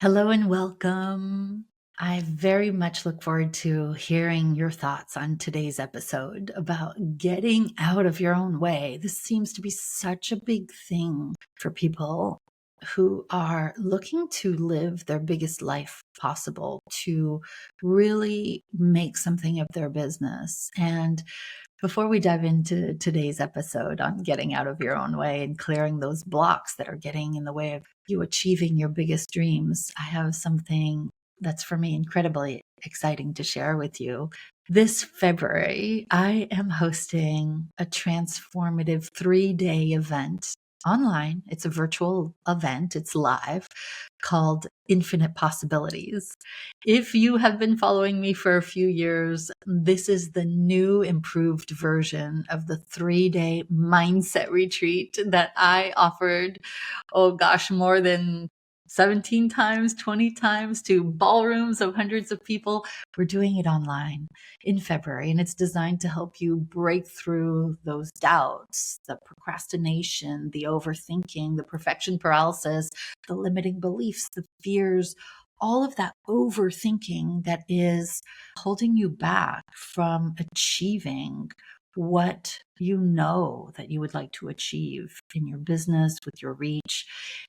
Hello and welcome. I very much look forward to hearing your thoughts on today's episode about getting out of your own way. This seems to be such a big thing for people who are looking to live their biggest life possible, to really make something of their business. And before we dive into today's episode on getting out of your own way and clearing those blocks that are getting in the way of you achieving your biggest dreams, I have something that's for me incredibly exciting to share with you. This February, I am hosting a transformative 3-day event online. It's a virtual event, it's live, called Infinite Possibilities. If you have been following me for a few years, this is the new improved version of the 3-day mindset retreat that I offered, oh gosh, more than 17 times, 20 times to ballrooms of hundreds of people. We're doing it online in February, and it's designed to help you break through those doubts, the procrastination, the overthinking, the perfection paralysis, the limiting beliefs, the fears, all of that overthinking that is holding you back from achieving what you know that you would like to achieve in your business with your reach.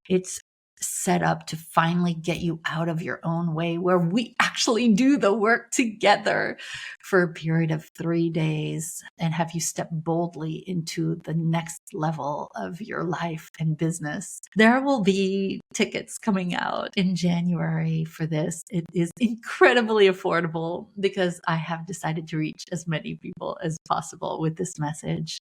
It's set up to finally get you out of your own way, where we actually do the work together for a period of 3 days and have you step boldly into the next level of your life and business. There will be tickets coming out in January for this. It is incredibly affordable because I have decided to reach as many people as possible with this message.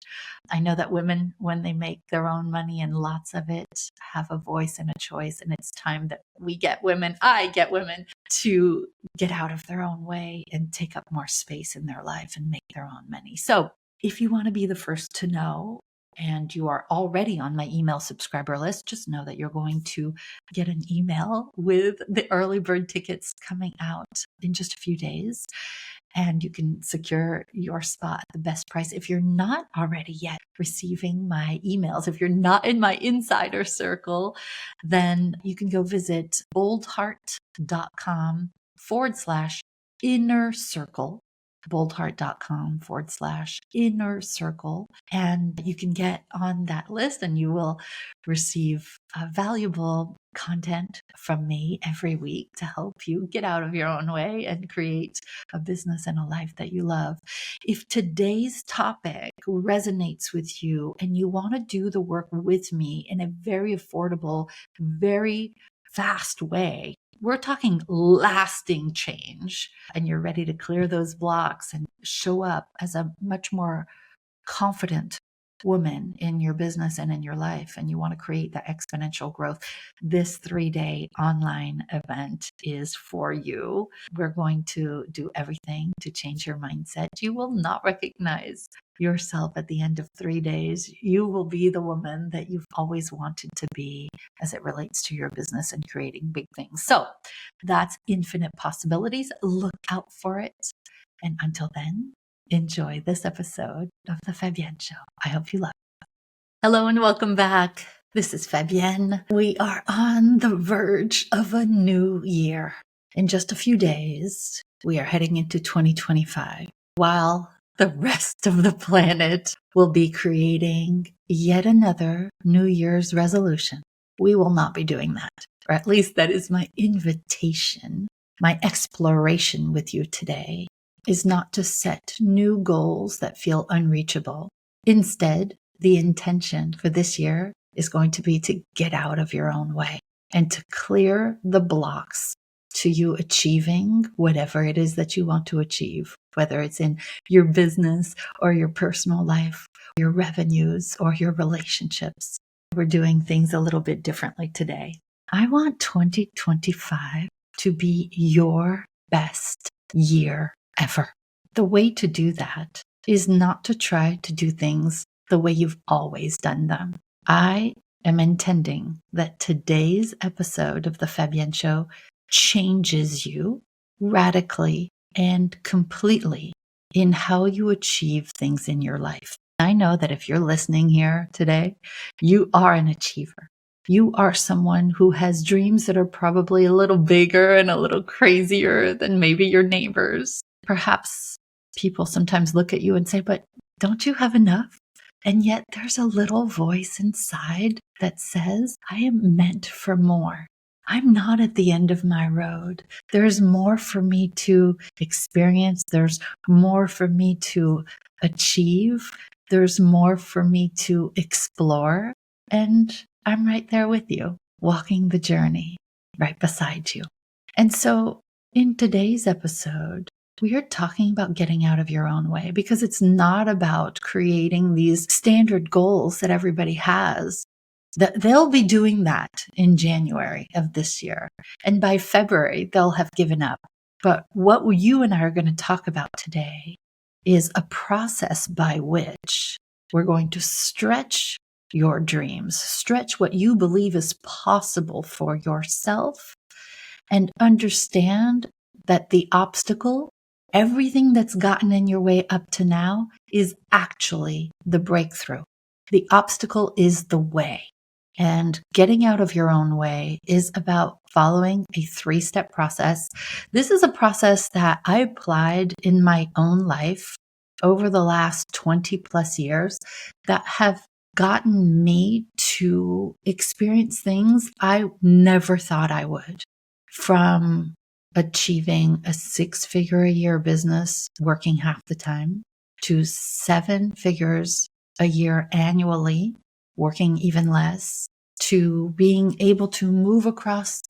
I know that women, when they make their own money and lots of it, have a voice and a choice. And it's time that I get women to get out of their own way and take up more space in their life and make their own money. So if you want to be the first to know, and you are already on my email subscriber list, just know that you're going to get an email with the early bird tickets coming out in just a few days. And you can secure your spot at the best price. If you're not already yet receiving my emails, if you're not in my insider circle, then you can go visit boldheart.com/inner circle, boldheart.com/inner circle. And you can get on that list and you will receive valuable content from me every week to help you get out of your own way and create a business and a life that you love. If today's topic resonates with you and you want to do the work with me in a very affordable, very fast way, we're talking lasting change, and you're ready to clear those blocks and show up as a much more confident woman in your business and in your life, and you want to create that exponential growth, this 3-day online event is for you. We're going to do everything to change your mindset. You will not recognize yourself at the end of 3 days. You will be the woman that you've always wanted to be as it relates to your business and creating big things. So that's Infinite Possibilities. Look out for it. And until then, enjoy this episode of The Fabienne Show. I hope you love it. Hello and welcome back. This is Fabienne. We are on the verge of a new year. In just a few days, we are heading into 2025, while the rest of the planet will be creating yet another New Year's resolution. We will not be doing that, or at least that is my invitation. My exploration with you today is not to set new goals that feel unreachable. Instead, the intention for this year is going to be to get out of your own way and to clear the blocks to you achieving whatever it is that you want to achieve, whether it's in your business or your personal life, your revenues or your relationships. We're doing things a little bit differently today. I want 2025 to be your best year ever. The way to do that is not to try to do things the way you've always done them. I am intending that today's episode of The Fabienne Show changes you radically and completely in how you achieve things in your life. I know that if you're listening here today, you are an achiever. You are someone who has dreams that are probably a little bigger and a little crazier than maybe your neighbors. Perhaps people sometimes look at you and say, but don't you have enough? And yet there's a little voice inside that says, I am meant for more. I'm not at the end of my road. There's more for me to experience. There's more for me to achieve. There's more for me to explore. And I'm right there with you, walking the journey right beside you. And so in today's episode, we are talking about getting out of your own way, because it's not about creating these standard goals that everybody has. They'll be doing that in January of this year. And by February, they'll have given up. But what you and I are going to talk about today is a process by which we're going to stretch your dreams, stretch what you believe is possible for yourself, and understand that the obstacle, everything that's gotten in your way up to now, is actually the breakthrough. The obstacle is the way. And getting out of your own way is about following a 3-step process. This is a process that I applied in my own life over the last 20 plus years that have gotten me to experience things I never thought I would. From achieving a 6-figure-a-year business, working half the time, to 7 figures a year annually, working even less, to being able to move across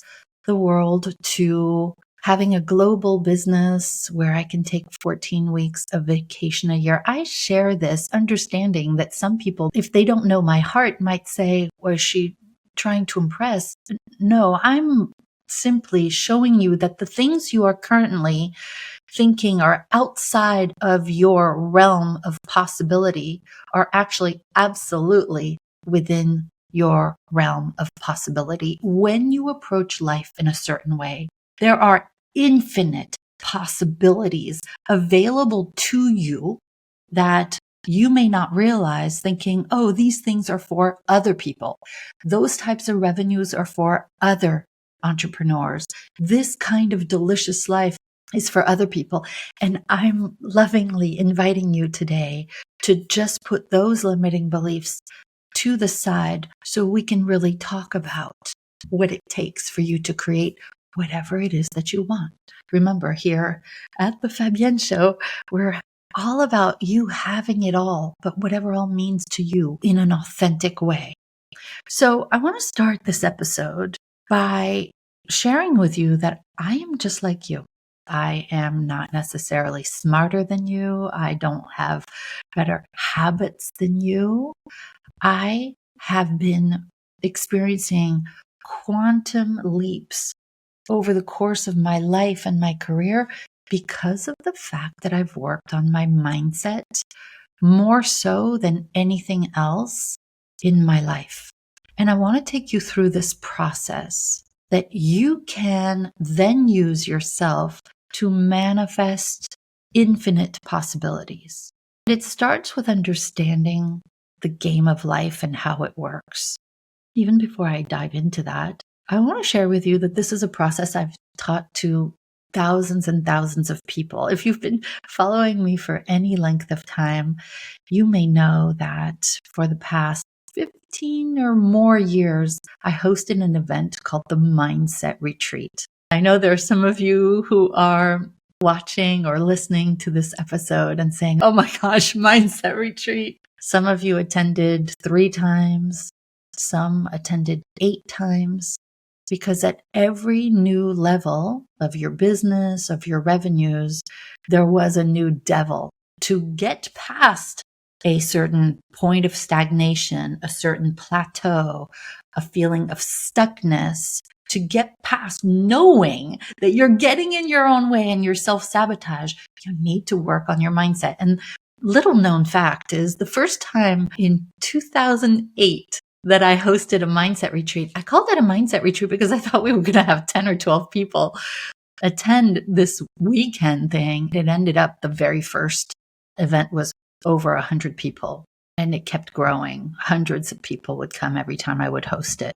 the world, to having a global business where I can take 14 weeks of vacation a year. I share this understanding that some people, if they don't know my heart, might say, was she trying to impress? No, I'm simply showing you that the things you are currently thinking are outside of your realm of possibility are actually absolutely within your realm of possibility. When you approach life in a certain way, there are infinite possibilities available to you that you may not realize, thinking, oh, these things are for other people. Those types of revenues are for other entrepreneurs. This kind of delicious life is for other people. And I'm lovingly inviting you today to just put those limiting beliefs to the side so we can really talk about what it takes for you to create whatever it is that you want. Remember, here at the Fabienne Show, we're all about you having it all, but whatever all means to you in an authentic way. So I want to start this episode by sharing with you that I am just like you. I am not necessarily smarter than you. I don't have better habits than you. I have been experiencing quantum leaps over the course of my life and my career because of the fact that I've worked on my mindset more so than anything else in my life. And I want to take you through this process that you can then use yourself to manifest infinite possibilities. It starts with understanding the game of life and how it works. Even before I dive into that, I want to share with you that this is a process I've taught to thousands and thousands of people. If you've been following me for any length of time, you may know that for the past 15 or more years, I hosted an event called the Mindset Retreat. I know there are some of you who are watching or listening to this episode and saying, oh my gosh, Mindset Retreat. Some of you attended 3 times. Some attended 8 times, because at every new level of your business, of your revenues, there was a new devil to get past a certain point of stagnation, a certain plateau, a feeling of stuckness, to get past knowing that you're getting in your own way and you're self-sabotage. You need to work on your mindset. And little known fact is the first time in 2008 that I hosted a mindset retreat. I called it a mindset retreat because I thought we were going to have 10 or 12 people attend this weekend thing. It ended up the very first event was over 100 people, and it kept growing. Hundreds of people would come every time I would host it.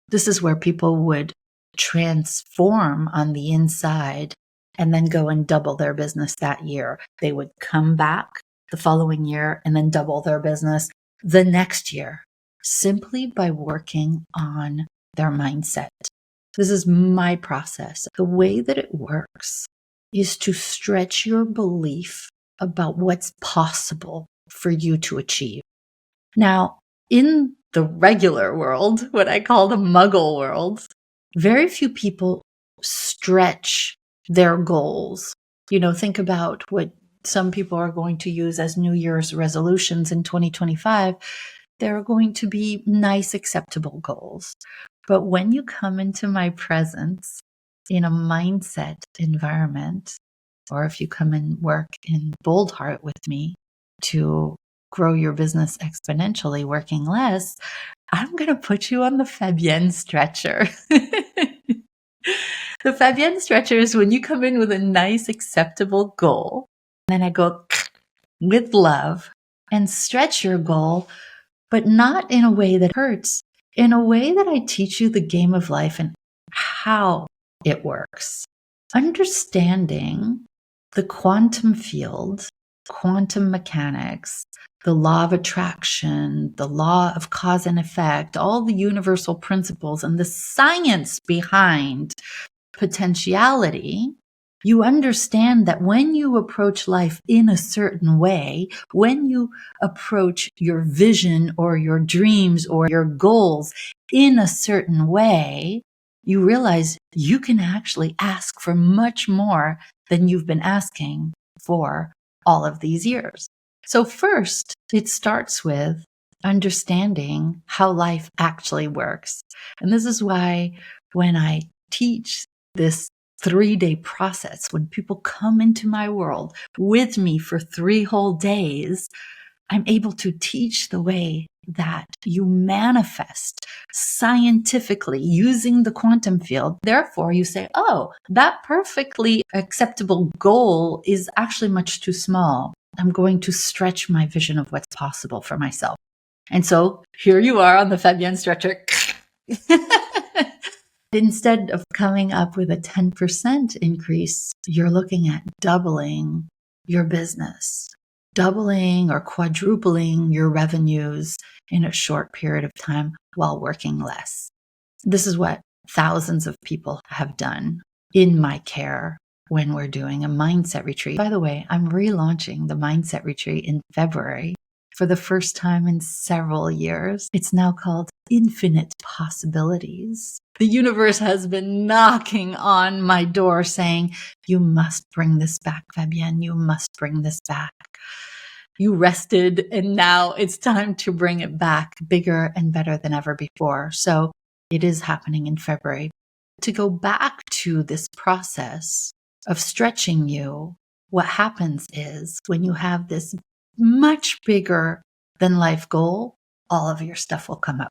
This is where people would transform on the inside and then go and double their business that year. They would come back the following year and then double their business the next year, simply by working on their mindset. This is my process. The way that it works is to stretch your belief about what's possible for you to achieve. Now, in the regular world, what I call the muggle world, very few people stretch their goals. Think about what some people are going to use as New Year's resolutions in 2025. They're going to be nice, acceptable goals. But when you come into my presence in a mindset environment, or if you come and work in Bold Heart with me to grow your business exponentially, working less, I'm going to put you on the Fabienne stretcher. The Fabienne stretcher is when you come in with a nice, acceptable goal. Then I go with love and stretch your goal, but not in a way that hurts, in a way that I teach you the game of life and how it works. Understanding the quantum field, quantum mechanics, the law of attraction, the law of cause and effect, all the universal principles and the science behind potentiality, you understand that when you approach life in a certain way, when you approach your vision or your dreams or your goals in a certain way, you realize you can actually ask for much more than you've been asking for all of these years. So first, it starts with understanding how life actually works. And this is why when I teach this 3-day process, when people come into my world with me for 3 whole days, I'm able to teach the way that you manifest scientifically using the quantum field. Therefore, you say, oh, that perfectly acceptable goal is actually much too small. I'm going to stretch my vision of what's possible for myself. And so here you are on the Fabienne stretcher. Instead of coming up with a 10% increase, you're looking at doubling your business, doubling or quadrupling your revenues in a short period of time while working less. This is what thousands of people have done in my care when we're doing a mindset retreat. By the way, I'm relaunching the mindset retreat in February for the first time in several years. It's now called Infinite Possibilities. The universe has been knocking on my door saying, you must bring this back, Fabienne. You must bring this back. You rested, and now it's time to bring it back bigger and better than ever before. So it is happening in February. To go back to this process of stretching you, what happens is when you have this much bigger than life goal, all of your stuff will come up.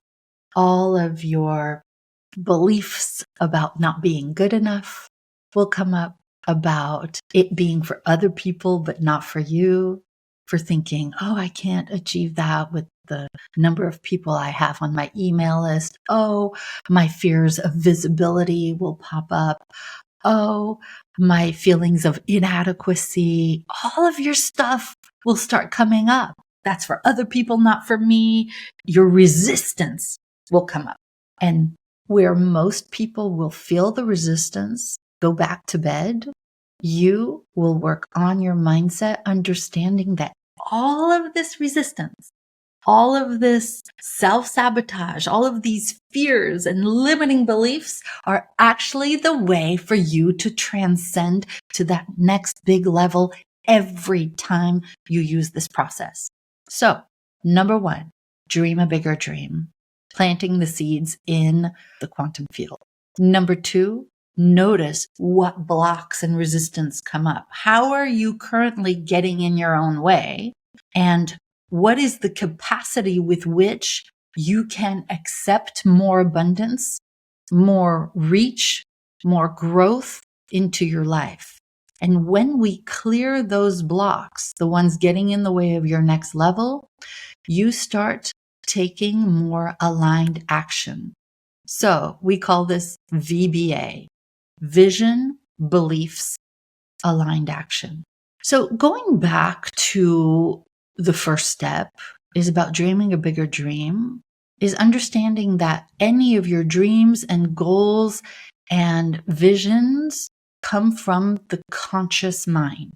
All of your beliefs about not being good enough will come up, about it being for other people but not for you, for thinking, oh, I can't achieve that with the number of people I have on my email list. Oh, my fears of visibility will pop up. Oh, my feelings of inadequacy. All of your stuff will start coming up. That's for other people, not for me. Your resistance will come up. And where most people will feel the resistance, go back to bed, you will work on your mindset, understanding that all of this resistance, all of this self-sabotage, all of these fears and limiting beliefs are actually the way for you to transcend to that next big level every time you use this process. So, number 1, dream a bigger dream, planting the seeds in the quantum field. Number 2, notice what blocks and resistance come up. How are you currently getting in your own way? And what is the capacity with which you can accept more abundance, more reach, more growth into your life? And when we clear those blocks, the ones getting in the way of your next level, you start taking more aligned action. So we call this VBA, vision, beliefs, aligned action. So going back to the first step is about dreaming a bigger dream, is understanding that any of your dreams and goals and visions come from the conscious mind.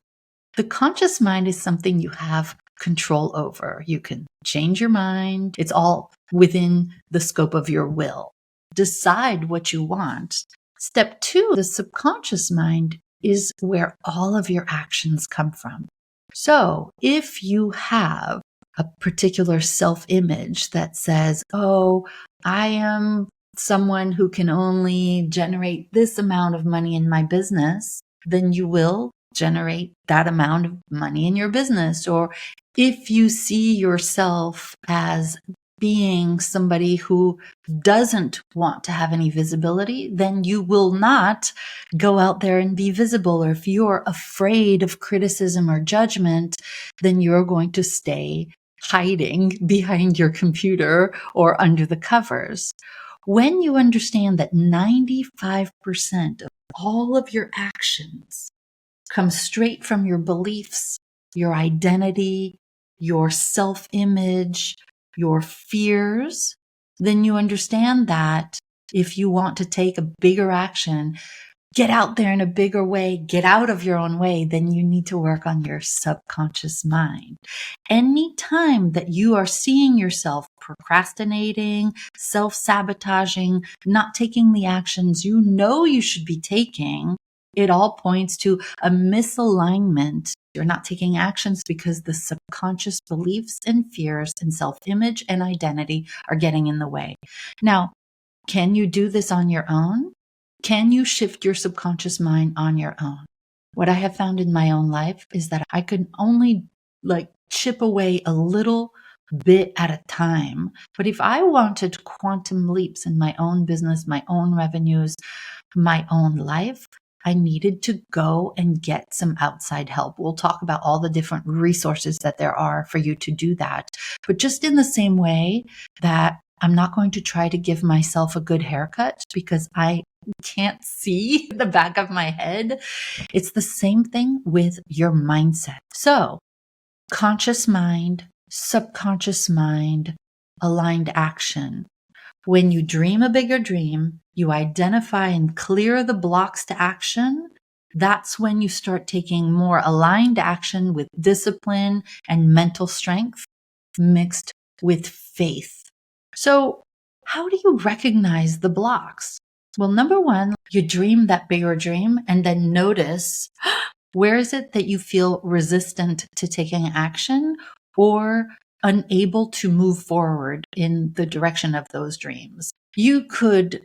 The conscious mind is something you have control over. You can change your mind. It's all within the scope of your will. Decide what you want. Step 2, the subconscious mind is where all of your actions come from. So if you have a particular self-image that says, oh, I am someone who can only generate this amount of money in my business, then you will generate that amount of money in your business. Or if you see yourself as being somebody who doesn't want to have any visibility, then you will not go out there and be visible. Or if you're afraid of criticism or judgment, then you're going to stay hiding behind your computer or under the covers. When you understand that 95% of all of your actions come straight from your beliefs, your identity, your self-image, your fears, then you understand that if you want to take a bigger action, get out there in a bigger way, get out of your own way, then you need to work on your subconscious mind. Anytime that you are seeing yourself procrastinating, self-sabotaging, not taking the actions you know you should be taking, it all points to a misalignment. You're not taking actions because the subconscious beliefs and fears and self-image and identity are getting in the way. Now, can you do this on your own? Can you shift your subconscious mind on your own? What I have found in my own life is that I can only chip away a little bit at a time. But if I wanted quantum leaps in my own business, my own revenues, my own life, I needed to go and get some outside help. We'll talk about all the different resources that there are for you to do that. But just in the same way that I'm not going to try to give myself a good haircut because I can't see the back of my head. It's the same thing with your mindset. So conscious mind, subconscious mind, aligned action. When you dream a bigger dream, you identify and clear the blocks to action. That's when you start taking more aligned action with discipline and mental strength mixed with faith. So how do you recognize the blocks? Well, number one, you dream that bigger dream and then notice where is it that you feel resistant to taking action or unable to move forward in the direction of those dreams. You could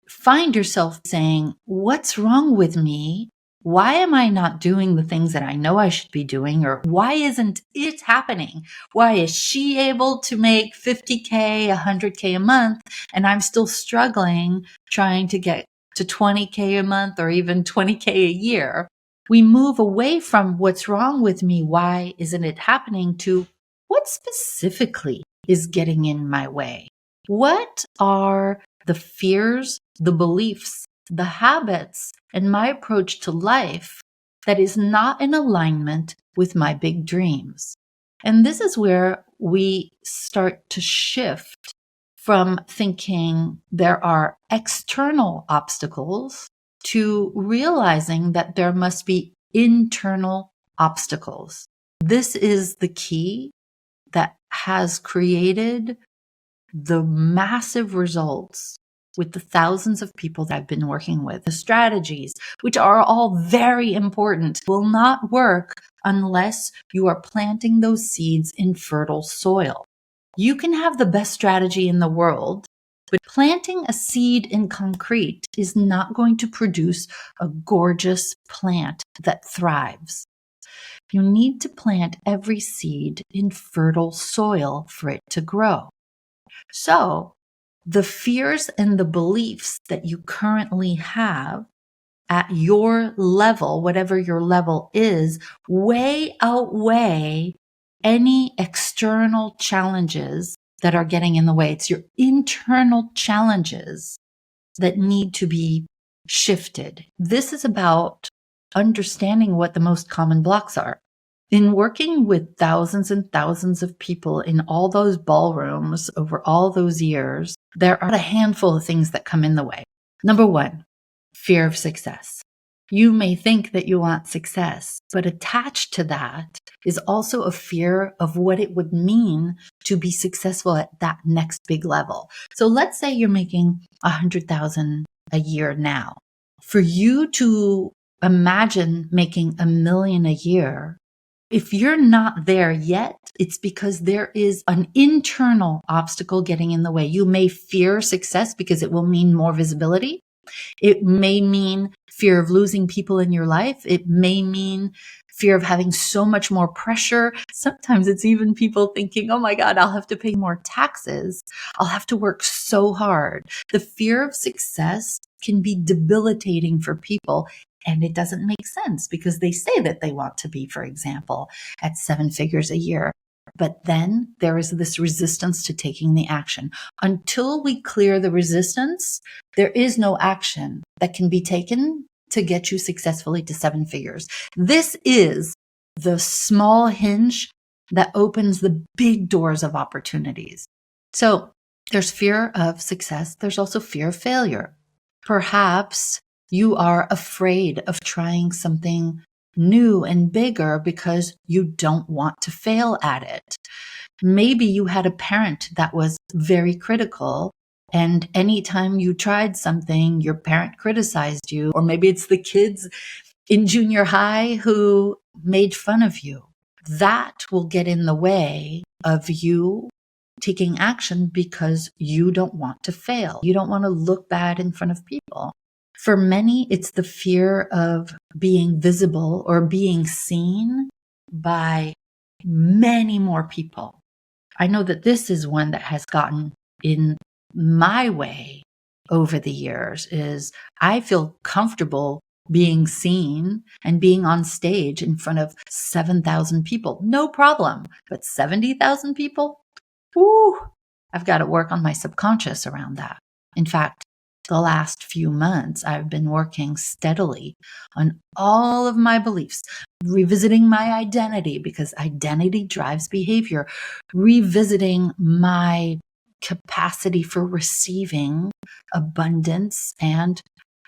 find yourself saying, what's wrong with me? Why am I not doing the things that I know I should be doing? Or why isn't it happening? Why is she able to make 50K, 100K a month, and I'm still struggling trying to get to 20K a month or even 20K a year? We move away from what's wrong with me, why isn't it happening, to what specifically is getting in my way? What are the fears, the beliefs, the habits, and my approach to life that is not in alignment with my big dreams? And this is where we start to shift from thinking there are external obstacles to realizing that there must be internal obstacles. This is the key that has created the massive results with the thousands of people that I've been working with. The strategies, which are all very important, will not work unless you are planting those seeds in fertile soil. You can have the best strategy in the world, but planting a seed in concrete is not going to produce a gorgeous plant that thrives. You need to plant every seed in fertile soil for it to grow. So the fears and the beliefs that you currently have at your level, whatever your level is, way outweigh any external challenges that are getting in the way. It's your internal challenges that need to be shifted. This is about understanding what the most common blocks are. In working with thousands and thousands of people in all those ballrooms over all those years, there are a handful of things that come in the way. Number one, fear of success. You may think that you want success, but attached to that is also a fear of what it would mean to be successful at that next big level. So let's say you're making 100,000 a year now. For you to imagine making 1 million a year, if you're not there yet, it's because there is an internal obstacle getting in the way. You may fear success because it will mean more visibility. It may mean fear of losing people in your life. It may mean fear of having so much more pressure. Sometimes it's even people thinking, oh my God, I'll have to pay more taxes. I'll have to work so hard. The fear of success can be debilitating for people. And it doesn't make sense because they say that they want to be, for example, at 7 figures a year. But then there is this resistance to taking the action. Until we clear the resistance, there is no action that can be taken to get you successfully to 7 figures. This is the small hinge that opens the big doors of opportunities. So there's fear of success. There's also fear of failure. Perhaps you are afraid of trying something new and bigger because you don't want to fail at it. Maybe you had a parent that was very critical, and anytime you tried something, your parent criticized you, or maybe it's the kids in junior high who made fun of you. That will get in the way of you taking action because you don't want to fail. You don't want to look bad in front of people. For many, it's the fear of being visible or being seen by many more people. I know that this is one that has gotten in my way over the years. Is I feel comfortable being seen and being on stage in front of 7,000 people. No problem. But 70,000 people? Whoo! I've got to work on my subconscious around that. In fact, the last few months, I've been working steadily on all of my beliefs, revisiting my identity because identity drives behavior, revisiting my capacity for receiving abundance and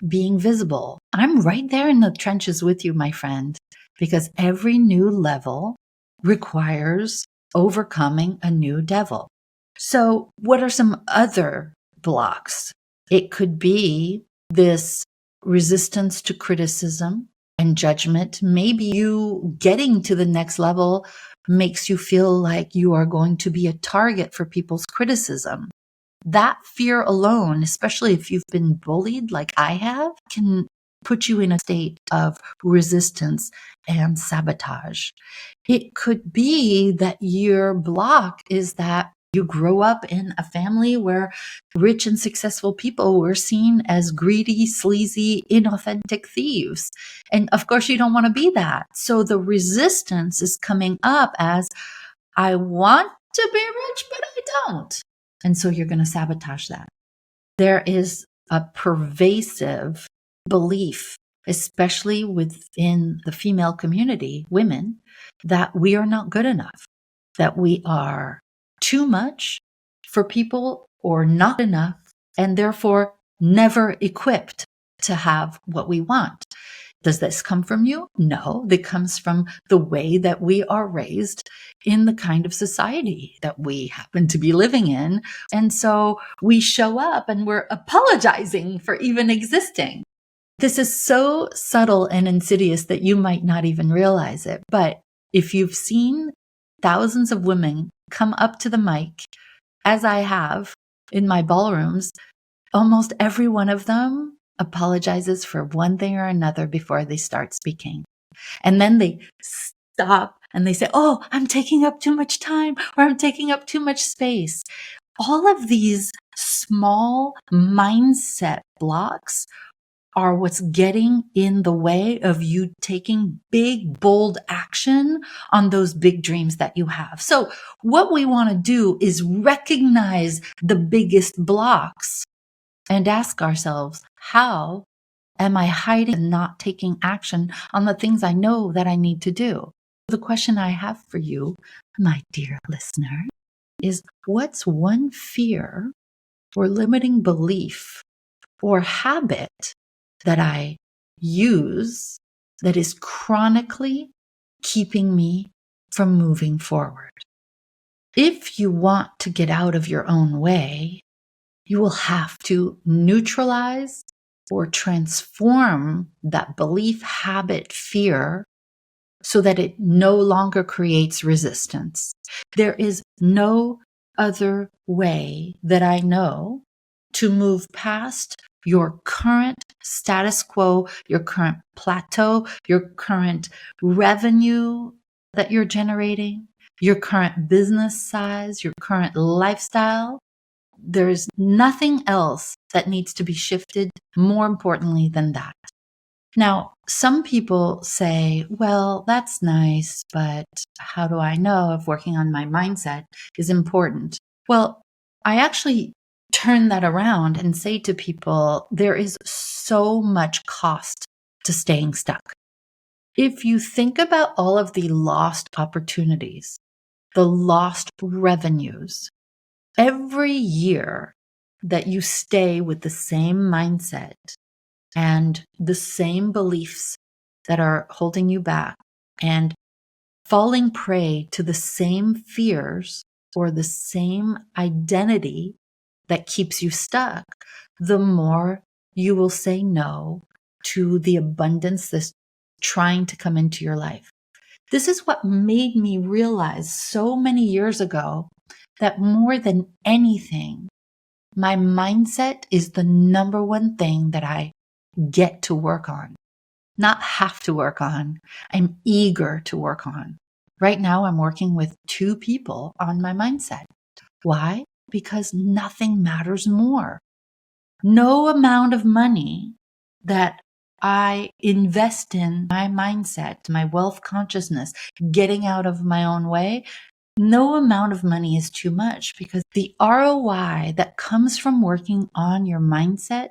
being visible. I'm right there in the trenches with you, my friend, because every new level requires overcoming a new devil. So what are some other blocks? It could be this resistance to criticism and judgment. Maybe you getting to the next level makes you feel like you are going to be a target for people's criticism. That fear alone, especially if you've been bullied like I have, can put you in a state of resistance and sabotage. It could be that your block is that you grow up in a family where rich and successful people were seen as greedy, sleazy, inauthentic thieves. And of course, you don't want to be that. So the resistance is coming up as, I want to be rich, but I don't. And so you're going to sabotage that. There is a pervasive belief, especially within the female community, women, that we are not good enough, that we are too much for people or not enough, and therefore never equipped to have what we want. Does this come from you? No, it comes from the way that we are raised in the kind of society that we happen to be living in. And so we show up and we're apologizing for even existing. This is so subtle and insidious that you might not even realize it. But if you've seen thousands of women come up to the mic, as I have in my ballrooms, almost every one of them apologizes for one thing or another before they start speaking. And then they stop and they say, oh, I'm taking up too much time, or I'm taking up too much space. All of these small mindset blocks are what's getting in the way of you taking big, bold action on those big dreams that you have. So what we want to do is recognize the biggest blocks and ask ourselves, how am I hiding and not taking action on the things I know that I need to do? The question I have for you, my dear listener, is what's one fear or limiting belief or habit that I use that is chronically keeping me from moving forward? If you want to get out of your own way, you will have to neutralize or transform that belief, habit, fear so that it no longer creates resistance. There is no other way that I know to move past your current status quo, your current plateau, your current revenue that you're generating, your current business size, your current lifestyle. There's nothing else that needs to be shifted more importantly than that. Now, some people say, well, that's nice, but how do I know if working on my mindset is important? Well, I actually turn that around and say to people, there is so much cost to staying stuck. If you think about all of the lost opportunities, the lost revenues, every year that you stay with the same mindset and the same beliefs that are holding you back and falling prey to the same fears or the same identity that keeps you stuck, the more you will say no to the abundance that's trying to come into your life. This is what made me realize so many years ago that more than anything, my mindset is the number one thing that I get to work on, not have to work on. I'm eager to work on. Right now, I'm working with 2 people on my mindset. Why? Because nothing matters more. No amount of money that I invest in my mindset, my wealth consciousness, getting out of my own way, no amount of money is too much because the ROI that comes from working on your mindset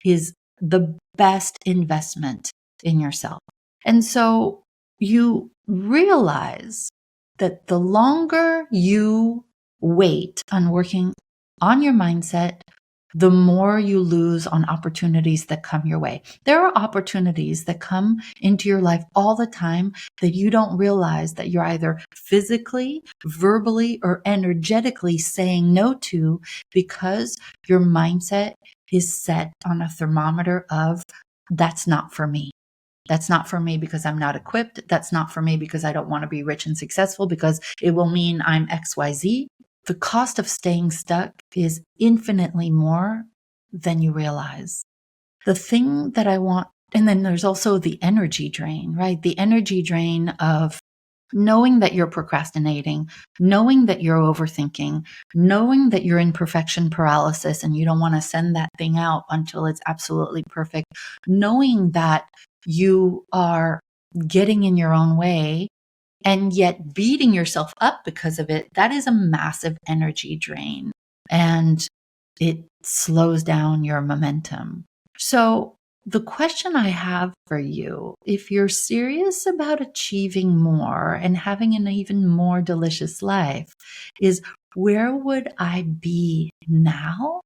is the best investment in yourself. And so you realize that the longer you wait on working on your mindset, the more you lose on opportunities that come your way. There are opportunities that come into your life all the time that you don't realize that you're either physically, verbally, or energetically saying no to because your mindset is set on a thermometer of that's not for me. That's not for me because I'm not equipped. That's not for me because I don't want to be rich and successful because it will mean I'm XYZ. The cost of staying stuck is infinitely more than you realize. The thing that I want, and then there's also the energy drain, right? The energy drain of knowing that you're procrastinating, knowing that you're overthinking, knowing that you're in perfection paralysis and you don't want to send that thing out until it's absolutely perfect, knowing that you are getting in your own way and yet beating yourself up because of it, that is a massive energy drain and it slows down your momentum. So the question I have for you, if you're serious about achieving more and having an even more delicious life, is where would I be now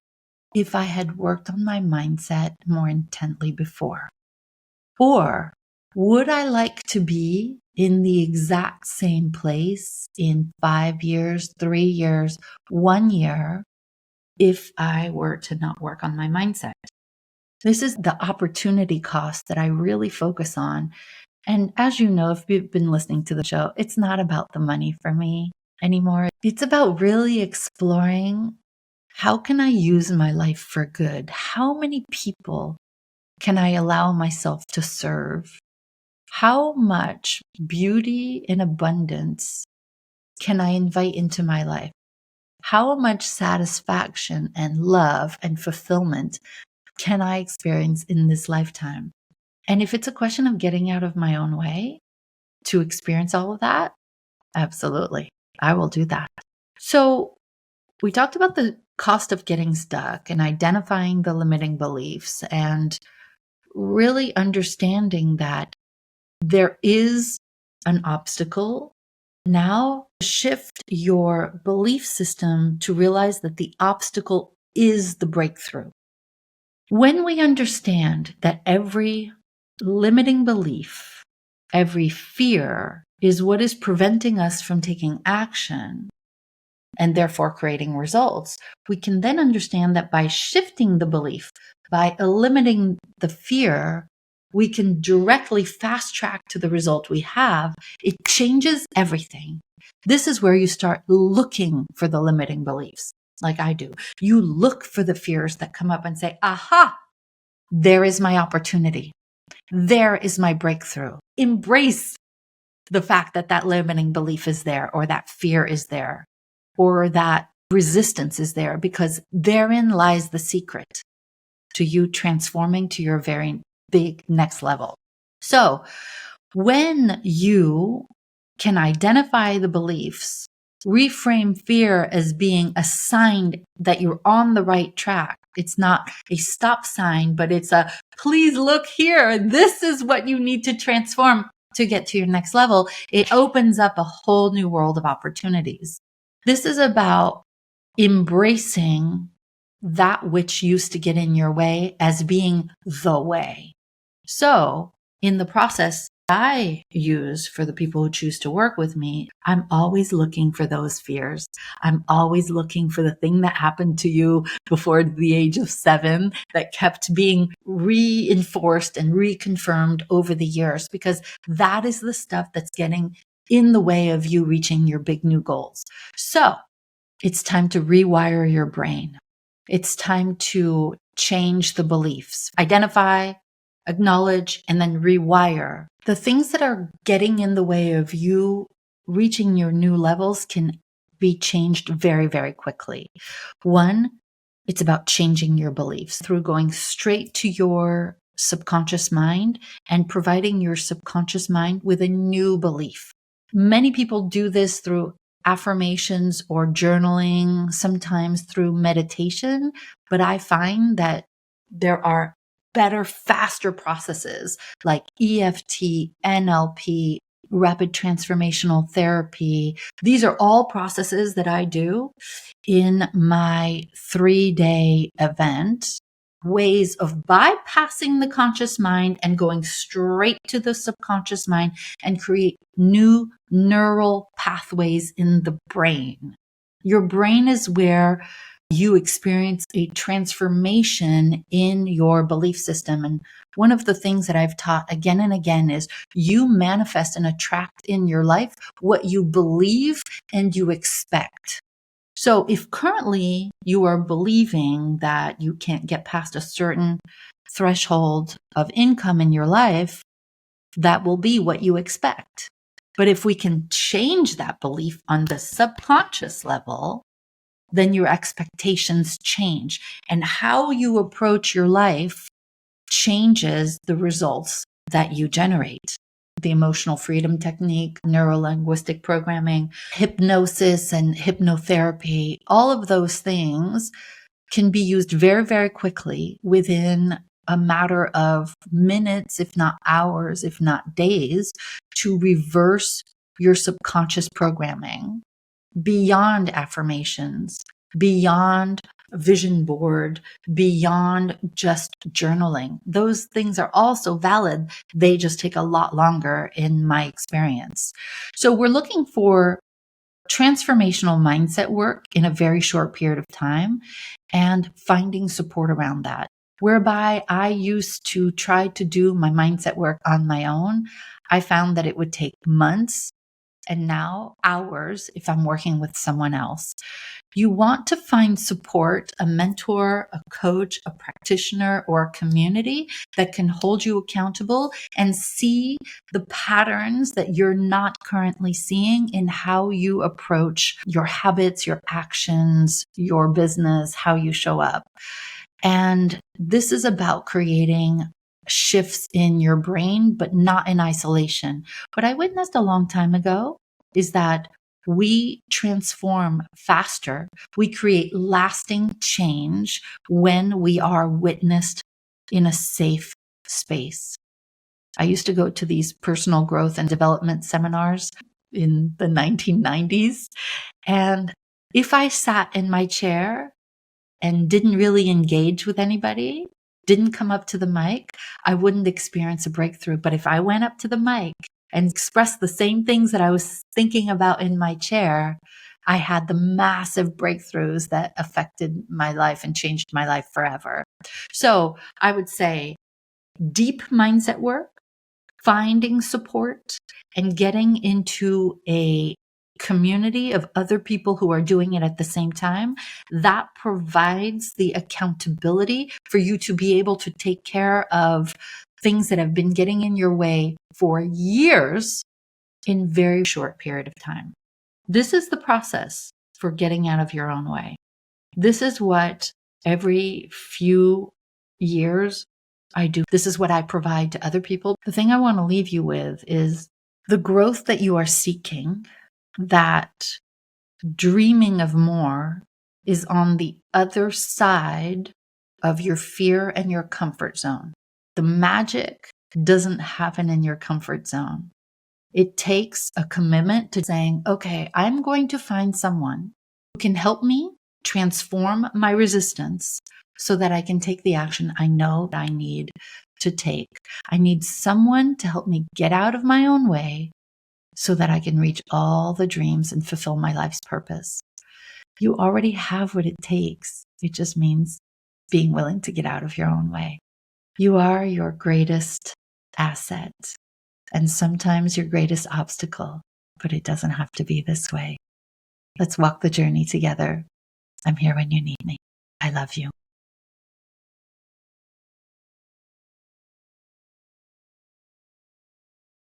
if I had worked on my mindset more intently before? Or would I like to be in the exact same place in 5 years, 3 years, 1 year if I were to not work on my mindset? This is the opportunity cost that I really focus on. And as you know, if you've been listening to the show, it's not about the money for me anymore. It's about really exploring how can I use my life for good? How many people can I allow myself to serve? How much beauty and abundance can I invite into my life? How much satisfaction and love and fulfillment can I experience in this lifetime? And if it's a question of getting out of my own way to experience all of that, absolutely, I will do that. So we talked about the cost of getting stuck and identifying the limiting beliefs and really understanding that there is an obstacle. Now shift your belief system to realize that the obstacle is the breakthrough. When we understand that every limiting belief, every fear is what is preventing us from taking action and therefore creating results, we can then understand that by shifting the belief, by eliminating the fear, we can directly fast track to the result we have. It changes everything. This is where you start looking for the limiting beliefs, like I do. You look for the fears that come up and say, aha, there is my opportunity. There is my breakthrough. Embrace the fact that that limiting belief is there, or that fear is there, or that resistance is there, because therein lies the secret to you transforming to your very big next level. So when you can identify the beliefs, reframe fear as being a sign that you're on the right track. It's not a stop sign, but it's a please look here. This is what you need to transform to get to your next level. It opens up a whole new world of opportunities. This is about embracing that which used to get in your way as being the way. So in the process I use for the people who choose to work with me, I'm always looking for those fears. I'm always looking for the thing that happened to you before the age of 7 that kept being reinforced and reconfirmed over the years, because that is the stuff that's getting in the way of you reaching your big new goals. So it's time to rewire your brain. It's time to change the beliefs, identify, acknowledge, and then rewire. The things that are getting in the way of you reaching your new levels can be changed very, very quickly. One, it's about changing your beliefs through going straight to your subconscious mind and providing your subconscious mind with a new belief. Many people do this through affirmations or journaling, sometimes through meditation, but I find that there are better, faster processes like EFT, NLP, rapid transformational therapy. These are all processes that I do in my 3-day event, ways of bypassing the conscious mind and going straight to the subconscious mind and create new neural pathways in the brain. Your brain is where you experience a transformation in your belief system. And one of the things that I've taught again and again is you manifest and attract in your life what you believe and you expect. So if currently you are believing that you can't get past a certain threshold of income in your life, that will be what you expect. But if we can change that belief on the subconscious level, then your expectations change, and how you approach your life changes the results that you generate. The emotional freedom technique, neuro-linguistic programming, hypnosis and hypnotherapy, all of those things can be used very, very quickly within a matter of minutes, if not hours, if not days, to reverse your subconscious programming beyond affirmations, beyond vision board, beyond just journaling. Those things are also valid. They just take a lot longer in my experience. So we're looking for transformational mindset work in a very short period of time and finding support around that. Whereby I used to try to do my mindset work on my own, I found that it would take months and now hours if I'm working with someone else. You want to find support, a mentor, a coach, a practitioner, or a community that can hold you accountable and see the patterns that you're not currently seeing in how you approach your habits, your actions, your business, how you show up. And this is about creating shifts in your brain, but not in isolation. What I witnessed a long time ago is that We transform faster. We create lasting change when we are witnessed in a safe space. I used to go to these personal growth and development seminars in the 1990s. And if I sat in my chair and didn't really engage with anybody, didn't come up to the mic, I wouldn't experience a breakthrough. But if I went up to the mic and expressed the same things that I was thinking about in my chair, I had the massive breakthroughs that affected my life and changed my life forever. So I would say deep mindset work, finding support, and getting into a community of other people who are doing it at the same time, that provides the accountability for you to be able to take care of things that have been getting in your way for years in very short period of time. This is the process for getting out of your own way. This is what every few years I do. This is what I provide to other people. The thing I want to leave you with is the growth that you are seeking, that dreaming of more, is on the other side of your fear and your comfort zone. The magic doesn't happen in your comfort zone. It takes a commitment to saying, okay, I'm going to find someone who can help me transform my resistance so that I can take the action I know I need to take. I need someone to help me get out of my own way so that I can reach all the dreams and fulfill my life's purpose. You already have what it takes. It just means being willing to get out of your own way. You are your greatest asset and sometimes your greatest obstacle, but it doesn't have to be this way. Let's walk the journey together. I'm here when you need me. I love you.